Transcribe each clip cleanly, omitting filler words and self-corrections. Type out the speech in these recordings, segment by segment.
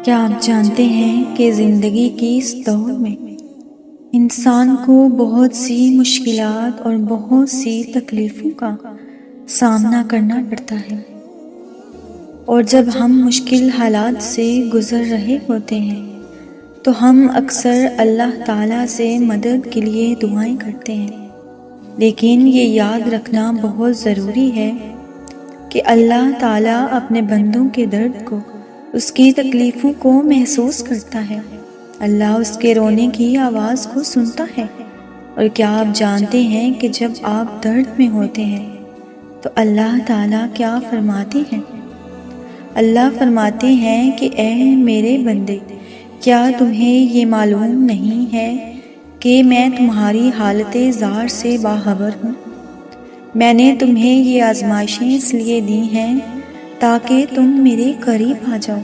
کیا آپ جانتے ہیں کہ زندگی کی اس دور میں انسان کو بہت سی مشکلات اور بہت سی تکلیفوں کا سامنا کرنا پڑتا ہے، اور جب ہم مشکل حالات سے گزر رہے ہوتے ہیں تو ہم اکثر اللہ تعالیٰ سے مدد کے لیے دعائیں کرتے ہیں، لیکن یہ یاد رکھنا بہت ضروری ہے کہ اللہ تعالیٰ اپنے بندوں کے درد کو، اس کی تکلیفوں کو محسوس کرتا ہے۔ اللہ اس کے رونے کی آواز کو سنتا ہے۔ اور کیا آپ جانتے ہیں کہ جب آپ درد میں ہوتے ہیں تو اللہ تعالیٰ کیا فرماتے ہیں؟ اللہ فرماتے ہیں کہ اے میرے بندے، کیا تمہیں یہ معلوم نہیں ہے کہ میں تمہاری حالت زار سے باخبر ہوں؟ میں نے تمہیں یہ آزمائشیں اس لیے دی ہیں تاکہ تم میرے قریب آ جاؤ،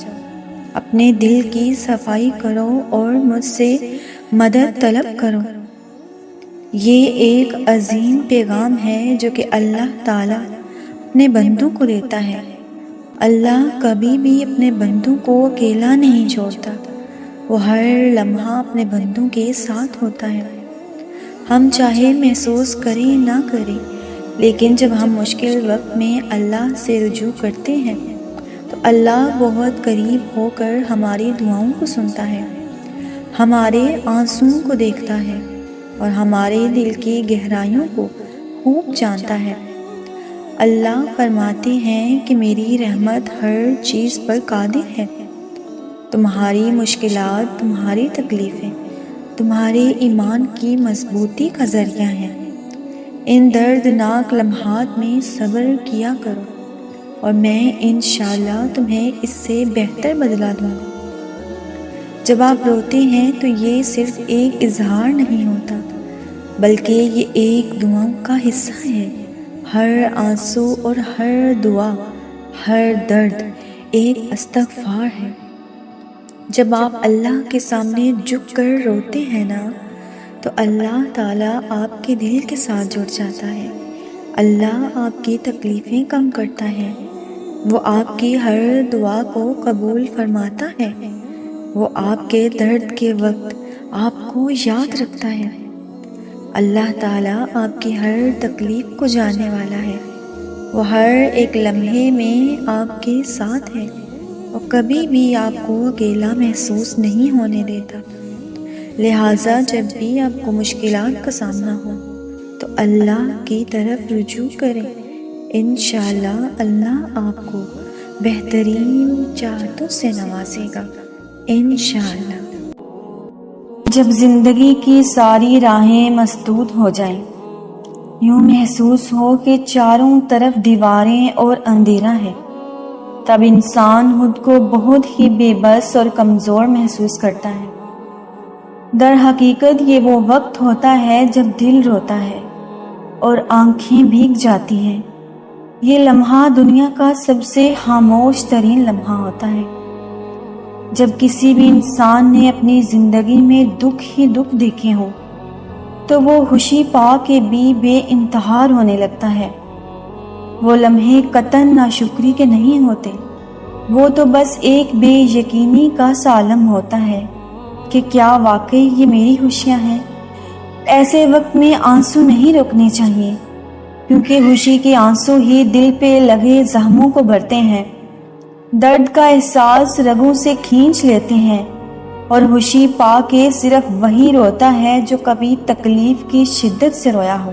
اپنے دل کی صفائی کرو اور مجھ سے مدد طلب کرو۔ یہ ایک عظیم پیغام ہے جو کہ اللہ تعالیٰ اپنے بندوں کو دیتا ہے۔ اللہ کبھی بھی اپنے بندوں کو اکیلا نہیں چھوڑتا، وہ ہر لمحہ اپنے بندوں کے ساتھ ہوتا ہے۔ ہم چاہے محسوس کریں نہ کریں، لیکن جب ہم مشکل وقت میں اللہ سے رجوع کرتے ہیں تو اللہ بہت قریب ہو کر ہماری دعاؤں کو سنتا ہے، ہمارے آنسوؤں کو دیکھتا ہے اور ہمارے دل کی گہرائیوں کو خوب جانتا ہے۔ اللہ فرماتے ہیں کہ میری رحمت ہر چیز پر قادر ہے۔ تمہاری مشکلات، تمہاری تکلیفیں تمہارے ایمان کی مضبوطی کا ذریعہ ہیں۔ ان دردناک لمحات میں صبر کیا کرو اور میں انشاءاللہ تمہیں اس سے بہتر بدلہ دوں گا۔ جب آپ روتے ہیں تو یہ صرف ایک اظہار نہیں ہوتا، بلکہ یہ ایک دعاؤں کا حصہ ہے۔ ہر آنسو اور ہر دعا، ہر درد ایک استغفار ہے۔ جب آپ اللہ کے سامنے جھک کر روتے ہیں نا تو اللہ تعالیٰ آپ کے دل کے ساتھ جڑ جاتا ہے۔ اللہ آپ کی تکلیفیں کم کرتا ہے، وہ آپ کی ہر دعا کو قبول فرماتا ہے، وہ آپ کے درد کے وقت آپ کو یاد رکھتا ہے۔ اللہ تعالیٰ آپ کی ہر تکلیف کو جاننے والا ہے، وہ ہر ایک لمحے میں آپ کے ساتھ ہے اور کبھی بھی آپ کو اکیلا محسوس نہیں ہونے دیتا۔ لہٰذا جب بھی آپ کو مشکلات کا سامنا ہو تو اللہ کی طرف رجوع کریں، انشاءاللہ اللہ آپ کو بہترین چاہتوں سے نوازے گا، انشاءاللہ۔ جب زندگی کی ساری راہیں مسدود ہو جائیں، یوں محسوس ہو کہ چاروں طرف دیواریں اور اندھیرا ہے، تب انسان خود کو بہت ہی بے بس اور کمزور محسوس کرتا ہے۔ در حقیقت یہ وہ وقت ہوتا ہے جب دل روتا ہے اور آنکھیں بھیگ جاتی ہیں۔ یہ لمحہ دنیا کا سب سے خاموش ترین لمحہ ہوتا ہے۔ جب کسی بھی انسان نے اپنی زندگی میں دکھ ہی دکھ دیکھے ہوں تو وہ خوشی پا کے بھی بے انتہا ہونے لگتا ہے۔ وہ لمحے قطعاً ناشکری کے نہیں ہوتے، وہ تو بس ایک بے یقینی کا عالم ہوتا ہے کہ کیا واقعی یہ میری خوشیاں ہیں۔ ایسے وقت میں آنسو نہیں روکنے چاہیے، کیونکہ خوشی کے آنسو ہی دل پہ لگے زخموں کو بھرتے ہیں، درد کا احساس رگوں سے کھینچ لیتے ہیں، اور خوشی پا کے صرف وہی روتا ہے جو کبھی تکلیف کی شدت سے رویا ہو۔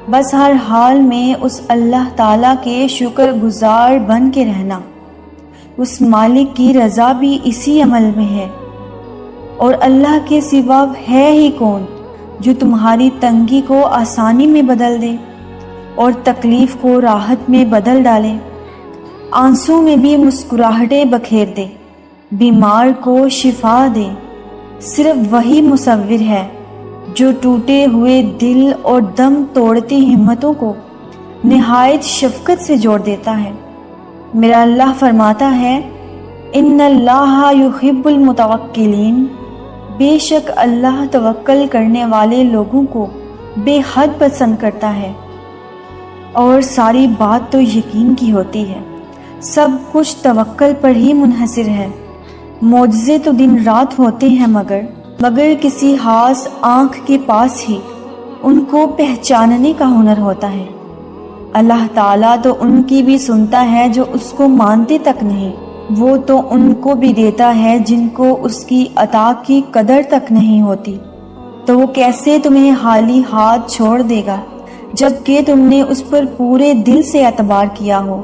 بس ہر حال میں اس اللہ تعالیٰ کے شکر گزار بن کے رہنا، اس مالک کی رضا بھی اسی عمل میں ہے۔ اور اللہ کے سوا ہے ہی کون جو تمہاری تنگی کو آسانی میں بدل دے اور تکلیف کو راحت میں بدل ڈالے، آنسو میں بھی مسکراہٹیں بکھیر دے، بیمار کو شفا دے۔ صرف وہی مصور ہے جو ٹوٹے ہوئے دل اور دم توڑتی ہمتوں کو نہایت شفقت سے جوڑ دیتا ہے۔ میرا اللہ فرماتا ہے، ان اللہ یحب المتوکلین، بے شک اللہ توکل کرنے والے لوگوں کو بے حد پسند کرتا ہے۔ اور ساری بات تو یقین کی ہوتی ہے، سب کچھ توکل پر ہی منحصر ہے۔ معجزے تو دن رات ہوتے ہیں مگر کسی خاص آنکھ کے پاس ہی ان کو پہچاننے کا ہنر ہوتا ہے۔ اللہ تعالیٰ تو ان کی بھی سنتا ہے جو اس کو مانتے تک نہیں، وہ تو ان کو بھی دیتا ہے جن کو اس کی عطا کی قدر تک نہیں ہوتی، تو وہ کیسے تمہیں خالی ہاتھ چھوڑ دے گا جبکہ تم نے اس پر پورے دل سے اعتبار کیا ہو۔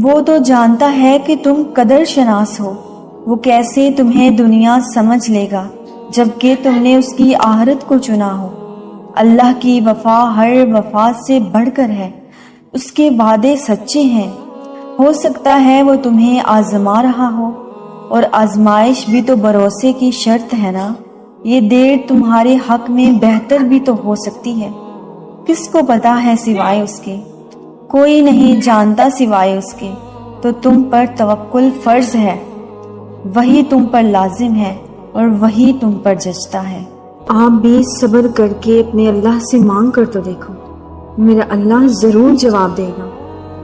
وہ تو جانتا ہے کہ تم قدر شناس ہو، وہ کیسے تمہیں دنیا سمجھ لے گا جبکہ تم نے اس کی آخرت کو چنا ہو۔ اللہ کی وفا ہر وفا سے بڑھ کر ہے، اس کے وعدے سچے ہیں۔ ہو سکتا ہے وہ تمہیں آزما رہا ہو، اور آزمائش بھی تو بھروسے کی شرط ہے نا۔ یہ دیر تمہارے حق میں بہتر بھی تو ہو سکتی ہے، کس کو پتا ہے سوائے اس کے؟ کوئی نہیں جانتا سوائے اس کے، تو تم پر توکل فرض ہے، وہی تم پر لازم ہے اور وہی تم پر جچتا ہے۔ آپ بھی صبر کر کے اپنے اللہ سے مانگ کر تو دیکھو، میرا اللہ ضرور جواب دے گا۔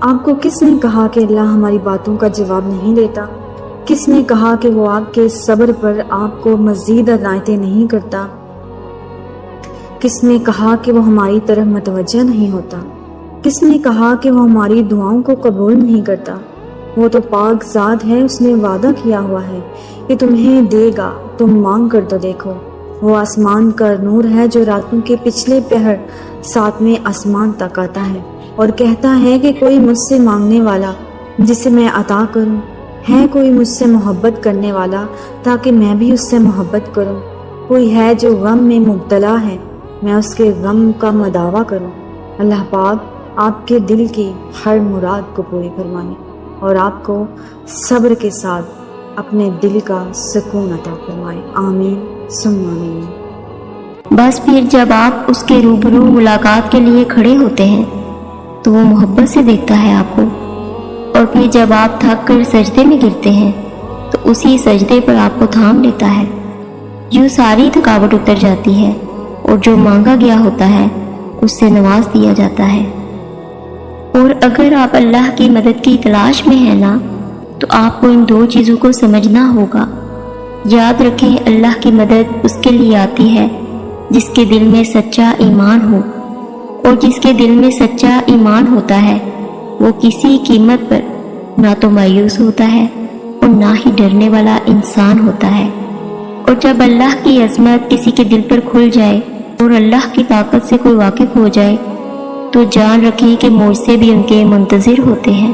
آپ کو کس نے کہا کہ اللہ ہماری باتوں کا جواب نہیں دیتا؟ کس نے کہا کہ وہ آپ کے صبر پر آپ کو مزید عنایتیں نہیں کرتا؟ کس نے کہا کہ وہ ہماری طرف متوجہ نہیں ہوتا؟ کس نے کہا کہ وہ ہماری دعاؤں کو قبول نہیں کرتا؟ وہ تو پاک ذات ہے، اس نے وعدہ کیا ہوا ہے کہ تمہیں دے گا، تم مانگ کر تو دیکھو۔ وہ آسمان کا نور ہے جو راتوں کے پچھلے پہر 7ویں آسمان تک آتا ہے اور کہتا ہے کہ کوئی مجھ سے مانگنے والا جسے میں عطا کروں، ہے کوئی مجھ سے محبت کرنے والا تاکہ میں بھی اس سے محبت کروں، کوئی ہے جو غم میں مبتلا ہے میں اس کے غم کا مداوع کروں۔ اللہ پاک آپ کے دل کی ہر مراد کو پوری فرمائے اور آپ کو صبر کے ساتھ اپنے دل کا سکون عطا فرمائے، آمین ثم آمین۔ بس پھر جب آپ اس کے روبرو ملاقات کے لیے کھڑے ہوتے ہیں تو وہ محبت سے دیکھتا ہے آپ کو، اور پھر جب آپ تھک کر سجدے میں گرتے ہیں تو اسی سجدے پر آپ کو تھام لیتا ہے، جو ساری تھکاوٹ اتر جاتی ہے اور جو مانگا گیا ہوتا ہے اس سے نواز دیا جاتا ہے۔ اور اگر آپ اللہ کی مدد کی تلاش میں ہیں نا، تو آپ کو ان 2 چیزوں کو سمجھنا ہوگا۔ یاد رکھیں، اللہ کی مدد اس کے لیے آتی ہے جس کے دل میں سچا ایمان ہو، اور جس کے دل میں سچا ایمان ہوتا ہے وہ کسی قیمت پر نہ تو مایوس ہوتا ہے اور نہ ہی ڈرنے والا انسان ہوتا ہے۔ اور جب اللہ کی عظمت کسی کے دل پر کھل جائے اور اللہ کی طاقت سے کوئی واقف ہو جائے تو جان رکھیں کہ معجزے بھی ان کے منتظر ہوتے ہیں۔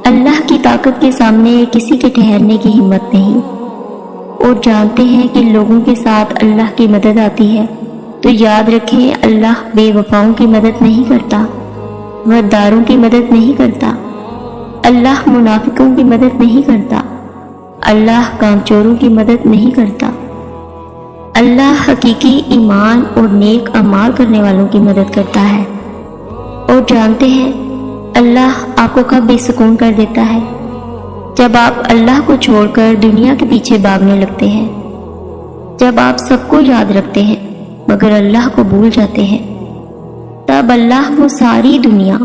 اللہ کی طاقت کے سامنے کسی کے ٹھہرنے کی ہمت نہیں، اور جانتے ہیں کہ لوگوں کے ساتھ اللہ کی مدد آتی ہے تو یاد رکھیں اللہ بے وفاؤں کی مدد نہیں کرتا، غداروں کی مدد نہیں کرتا، اللہ منافقوں کی مدد نہیں کرتا، اللہ کامچوروں کی مدد نہیں کرتا، اللہ حقیقی ایمان اور نیک اعمال کرنے والوں کی مدد کرتا ہے۔ اور جانتے ہیں اللہ آپ کو کب بے سکون کر دیتا ہے؟ جب آپ اللہ کو چھوڑ کر دنیا کے پیچھے بھاگنے لگتے ہیں، جب آپ سب کو یاد رکھتے ہیں مگر اللہ کو بھول جاتے ہیں، تب اللہ وہ ساری دنیا،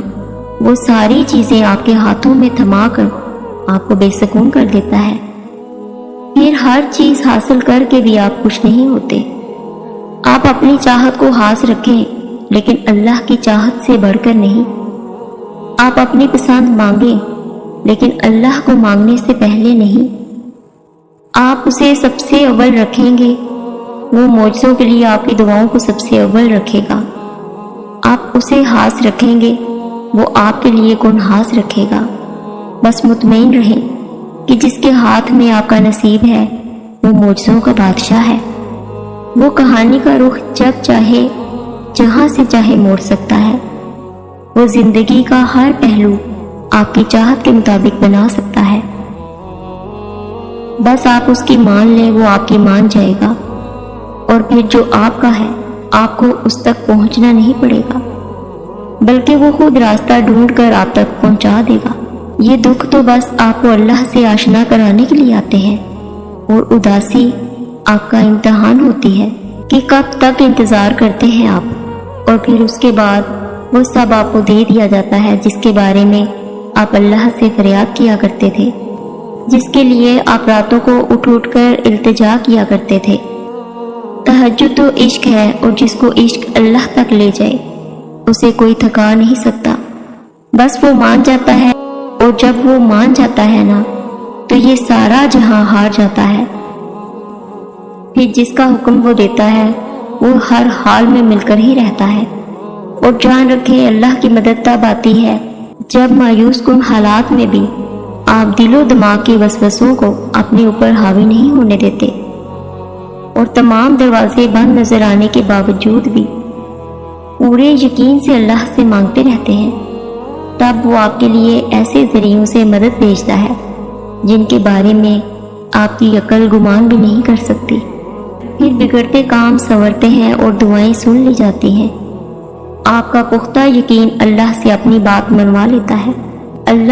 وہ ساری چیزیں آپ کے ہاتھوں میں تھما کر آپ کو بے سکون کر دیتا ہے۔ پھر ہر چیز حاصل کر کے بھی آپ خوش نہیں ہوتے۔ آپ اپنی چاہت کو خاص رکھیں لیکن اللہ کی چاہت سے بڑھ کر نہیں۔ آپ اپنی پسند مانگیں لیکن اللہ کو مانگنے سے پہلے نہیں۔ آپ اسے سب سے اول رکھیں گے، وہ معجزوں کے لیے آپ کی دعاؤں کو سب سے اول رکھے گا۔ آپ اسے خاص رکھیں گے، وہ آپ کے لیے کون خاص رکھے گا۔ بس مطمئن رہیں کہ جس کے ہاتھ میں آپ کا نصیب ہے وہ معجزوں کا بادشاہ ہے۔ وہ کہانی کا رخ جب چاہے جہاں سے چاہے موڑ سکتا ہے۔ وہ زندگی کا ہر پہلو آپ کی چاہت کے مطابق بنا سکتا ہے۔ بس آپ اس کی مان لیں، وہ آپ کی مان جائے گا، اور پھر جو آپ کا ہے آپ کو اس تک پہنچنا نہیں پڑے گا بلکہ وہ خود راستہ ڈھونڈ کر آپ تک پہنچا دے گا۔ یہ دکھ تو بس آپ کو اللہ سے آشنا کرانے کے لیے آتے ہیں، اور اداسی آپ کا امتحان ہوتی ہے کہ کب تک انتظار کرتے ہیں آپ، اور پھر اس کے بعد وہ سب آپ کو دے دیا جاتا ہے جس کے بارے میں آپ اللہ سے فریاد کیا کرتے تھے۔ جس کے لیے آپ راتوں کو اٹھ اٹھ کر التجا کیا کرتے تھے۔ تہجد تو عشق ہے، اور جس کو عشق اللہ تک لے جائے اسے کوئی تھکا نہیں سکتا، بس وہ مان جاتا ہے، اور جب وہ مان جاتا ہے نا تو یہ سارا جہاں ہار جاتا ہے۔ پھر جس کا حکم وہ دیتا ہے وہ ہر حال میں مل کر ہی رہتا ہے، اور جان رکھے اللہ کی مدد تب آتی ہے جب مایوس کن حالات میں بھی آپ دل و دماغ کے وسوسوں کو اپنے اوپر حاوی نہیں ہونے دیتے، اور تمام دروازے بند نظر آنے کے باوجود بھی پورے یقین سے اللہ سے مانگتے رہتے ہیں۔ تب وہ آپ کے لیے ایسے ذریعوں سے مدد بھیجتا ہے جن کے بارے میں آپ کی عقل گمان بھی نہیں کر سکتی۔ پھر بگڑتے کام سنورتے ہیں اور دعائیں سن لی جاتی ہیں۔ آپ کا پختہ یقین اللہ سے اپنی بات منوا لیتا ہے۔ اللہ